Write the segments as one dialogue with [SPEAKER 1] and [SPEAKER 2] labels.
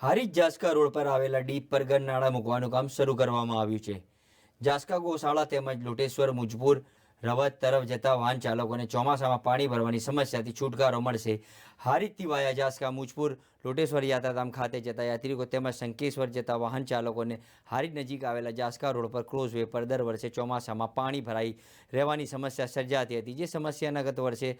[SPEAKER 1] Harij જાસકા road પર આવેલા deep પર ગરનાળા મૂકવાનું કામ શરૂ કરવામાં આવ્યું છે. જાસકા ગૌશાળા તેમજ લોટેશ્વર મુજપુર રવત તરફ જતા વાહન ચાલકોને ચોમાસામાં પાણી ભરવાની સમસ્યાથી છુટકારો મળશે. હારીજથી વાયા જાસકા મુજપુર લોટેશ્વર યાત્રાધામ ખાતે જતા યાત્રિકો તેમજ શંકેશ્વર જતા વાહન ચાલકોને હારીજ નજીક આવેલા જાસકા રોડ પર ક્રોઝવે પર દર વર્ષે ચોમાસામાં પાણી ભરાઈ રહેવાની સમસ્યા સર્જાતી હતી, જે સમસ્યાના ગત વર્ષે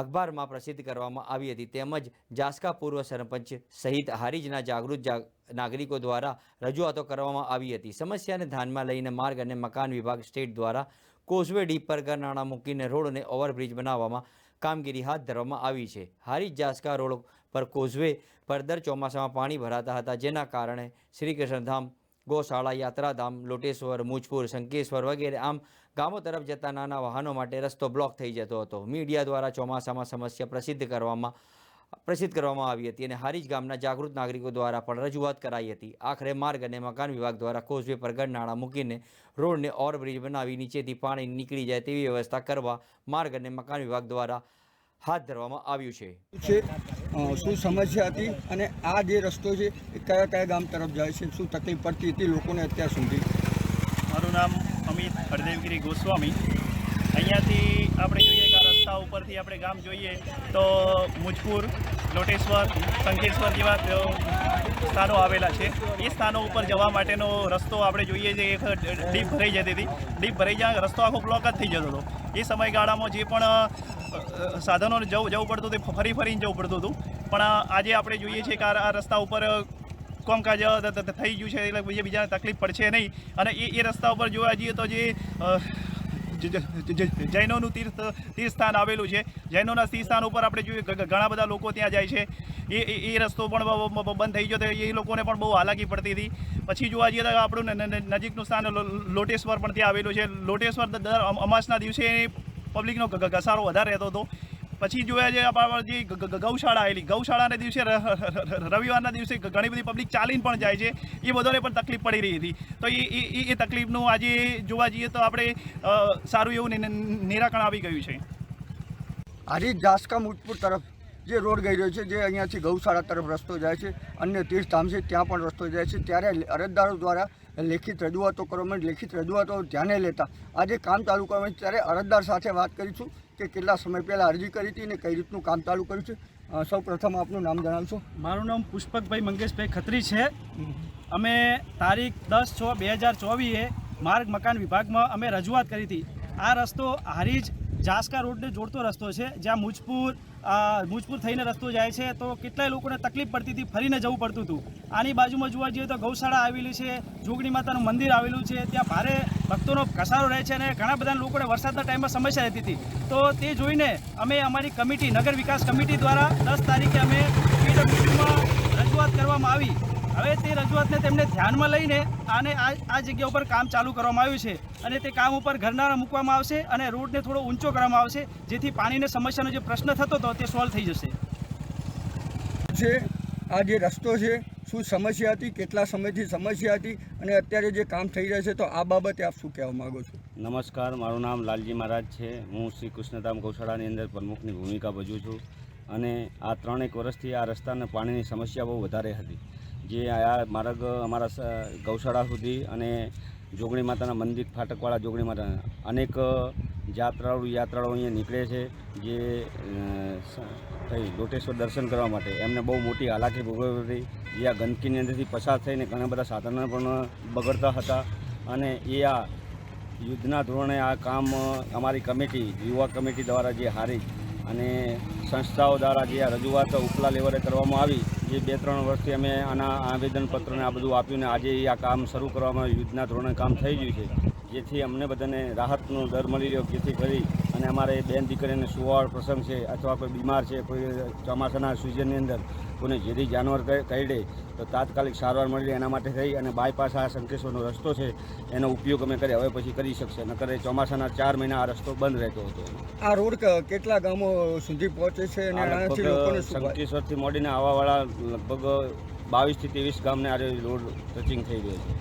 [SPEAKER 1] અખબારમાં પ્રસિદ્ધ કરવામાં આવી હતી. તેમજ જાસકા પૂર્વ સરપંચ સહિત હારીજના જાગૃત નાગરિકો દ્વારા રજૂઆતો કરવામાં આવી હતી. સમસ્યાને ધ્યાનમાં લઈને માર્ગ અને મકાન વિભાગ સ્ટેટ દ્વારા કોઝવે ડીપ પર ગરનાળા મૂકીને રોડને ઓવરબ્રિજ બનાવવામાં કામગીરી હાથ ધરવામાં આવી છે. હારીજ જાસકા રોડ પર કોઝવે પર દર ચોમાસામાં પાણી ભરાતા હતા, જેના કારણે શ્રી કૃષ્ણધામ, ગૌશાળા, યાત્રાધામ, લોટેશ્વર, મુજપુર, શંકેશ્વર વગેરે આમ ગામો તરફ જતા નાના વાહનો માટે રસ્તો બ્લોક થઈ જતો હતો. મીડિયા દ્વારા ચોમાસામાં સમસ્યા પ્રસિદ્ધ કરવામાં આવી હતી અને હારીજ ગામના જાગૃત નાગરિકો દ્વારા પણ રજૂઆત કરાઈ હતી. આખરે માર્ગ અને મકાન વિભાગ દ્વારા કોઝવે પર ગરનાળા મૂકીને રોડને ઓવરબ્રિજ બનાવી નીચેથી પાણી નીકળી જાય તેવી વ્યવસ્થા કરવા માર્ગ અને મકાન વિભાગ દ્વારા હાથ ધરવામાં આવ્યું છે.
[SPEAKER 2] શું સમસ્યા હતી અને આ જે રસ્તો છે એ કયા કયા ગામ તરફ જાય છે, શું તકલીફ પડતી હતી લોકોને અત્યાર સુધી?
[SPEAKER 3] મારું નામ અમિત હરદેવગીરી ગોસ્વામી. અહીંયાથી આપણે જોઈએ કે આ રસ્તા ઉપરથી આપણે ગામ જોઈએ તો મુજપુર, લોટેશ્વર, શંકેશ્વર જેવા સ્થાનો આવેલા છે. એ સ્થાનો ઉપર જવા માટેનો રસ્તો આપણે જોઈએ છે એક ડીપ ભરાઈ જતી હતી. ડીપ ભરાઈ જાય રસ્તો આખો બ્લોક જ થઈ જતો હતો. એ સમયગાળામાં જે પણ સાધનોને જવું પડતું હતું ફરીને જવું પડતું હતું. પણ આજે આપણે જોઈએ છીએ કે આ રસ્તા ઉપર કામકાજ થઈ ગયું છે એટલે બીજાને તકલીફ પડશે નહીં. અને એ રસ્તા ઉપર જોવા જઈએ તો જે જૈનોનું તીર્થ સ્થાન આવેલું છે, જૈનોના સ્થાન ઉપર આપણે જોઈએ ઘણા બધા લોકો ત્યાં જાય છે. એ રસ્તો પણ બંધ થઈ ગયો તો એ લોકોને પણ બહુ હાલાકી પડતી હતી. પછી જોવા જઈએ તો આપણું નજીકનું સ્થાન લોટેશ્વર પણ ત્યાં આવેલું છે. લોટેશ્વર દર અમાસના દિવસે પબ્લિકનો ઘસારો વધારે રહેતો હતો. પછી જોયા જે ગૌશાળા આવેલી, ગૌશાળાના દિવસે રવિવારના દિવસે ઘણી બધી પબ્લિક ચાલીને પણ જાય છે. એ બધાને પણ તકલીફ પડી રહી હતી. તો એ તકલીફનું આજે જોવા જઈએ તો આપણે સારું એવું નિરાકરણ આવી ગયું છે.
[SPEAKER 2] હારીજ જાસકા મુજપુર તરફ જે રોડ ગઈ રહ્યો છે, જે અહીંયાથી ગૌશાળા તરફ રસ્તો જાય છે, અન્ય તીર્થધામ છે ત્યાં પણ રસ્તો જાય છે, ત્યારે અરજદારો દ્વારા લેખિત રજૂઆતો કરવામાં, લેખિત રજૂઆતો ધ્યાને લેતા આજે કામ ચાલુ કરવામાં, ત્યારે અરજદાર સાથે વાત કરીશું કે કેટલા સમય પહેલાં અરજી કરી હતી અને કઈ રીતનું કામ ચાલુ કર્યું છે. સૌ પ્રથમ આપનું નામ જણાવશો?
[SPEAKER 4] મારું નામ પુષ્પકભાઈ મંગેશભાઈ ખત્રી છે. અમે તારીખ 10/6/2024 માર્ગ મકાન વિભાગમાં અમે રજૂઆત કરી હતી. આ રસ્તો હારીજ જાસકા રોડને જોડતો રસ્તો છે, જ્યાં મુજપુર થઈને રસ્તો જાય છે તો કેટલાય લોકોને તકલીફ પડતી હતી, ફરીને જવું પડતું હતું. આની બાજુમાં જોવા જઈએ તો ગૌશાળા આવેલી છે, જોગણી માતાનું મંદિર આવેલું છે, ત્યાં ભારે ભક્તોનો ઘસારો રહે છે અને ઘણા બધા લોકોને વરસાદના ટાઈમમાં સમસ્યા રહેતી હતી. તો તે જોઈને અમે અમારી કમિટી, નગર વિકાસ કમિટી દ્વારા 10 તારીખે અમે PWDમાં રજૂઆત કરવામાં આવી. હવે તે રજૂઆતને તેમને ધ્યાનમાં લઈને આને આ જગ્યા ઉપર કામ ચાલુ કરવામાં આવ્યું છે અને તે કામ ઉપર ગરનાળા મૂકવામાં આવશે અને રોડને થોડો ઊંચો કરવામાં આવશે, જેથી પાણીની સમસ્યાનો જે પ્રશ્ન થતો હતો તે સોલ્વ થઈ જશે.
[SPEAKER 2] આ જે રસ્તો છે શું સમસ્યા હતી, કેટલા સમયથી સમસ્યા હતી અને અત્યારે જે કામ થઈ રહ્યા છે તો આ બાબતે આપ શું કહેવા માગો છો?
[SPEAKER 5] નમસ્કાર, મારું નામ લાલજી મહારાજ છે. હું શ્રી કૃષ્ણધામ ગૌશાળાની અંદર પ્રમુખની ભૂમિકા ભજવું છું અને આ 3 વર્ષથી આ રસ્તાને પાણીની સમસ્યા બહુ વધારે હતી. જે આ માર્ગ અમારા ગૌશાળા સુધી અને જોગણી માતાના મંદિર ફાટકવાળા જોગણી માતાના અનેક યાત્રાળુઓ અહીંયા નીકળે છે, જે લોટેશ્વર દર્શન કરવા માટે એમને બહુ મોટી હાલાકી ભોગવવી હતી. જે આ ગંદકીની અંદરથી પસાર થઈને ઘણા બધા સાધનો પણ બગડતા હતા અને એ આ યુદ્ધના ધોરણે આ કામ અમારી કમિટી, યુવા કમિટી દ્વારા જે હારીજ અને સંસ્થાઓ દ્વારા જે આ રજૂઆત ઉપલા લેવલે કરવામાં આવી, જે 2-3 વર્ષથી અમે આના આવેદનપત્રને આ બધું આપ્યું ને આજે આ કામ શરૂ કરવામાં યુદ્ધના ધોરણે કામ થઈ ગયું છે, જેથી અમને બધાને રાહતનો દર મળી રહ્યો. જેથી કરી અને અમારે બેન દીકરીને સુવાળ પ્રસંગ છે અથવા કોઈ બીમાર છે, કોઈ ચોમાસાના સિઝનની અંદર કોઈને ઝેરી જાનવર કરડે તો તાત્કાલિક સારવાર મળી રહે એના માટે થઈ અને બાયપાસ આ શંકેશ્વરનો રસ્તો છે એનો ઉપયોગ અમે કરીએ. હવે પછી કરી શકશે, નકર ચોમાસાના 4 મહિના આ રસ્તો બંધ રહેતો હતો.
[SPEAKER 2] આ રોડ કેટલા ગામો સુધી પહોંચે છે અને આનાથી લોકોને
[SPEAKER 5] શંકેશ્વરથી મોડીને આવવાવાળા લગભગ 22 થી 23 ગામને આ રોડ ટચિંગ થઈ રહ્યો છે.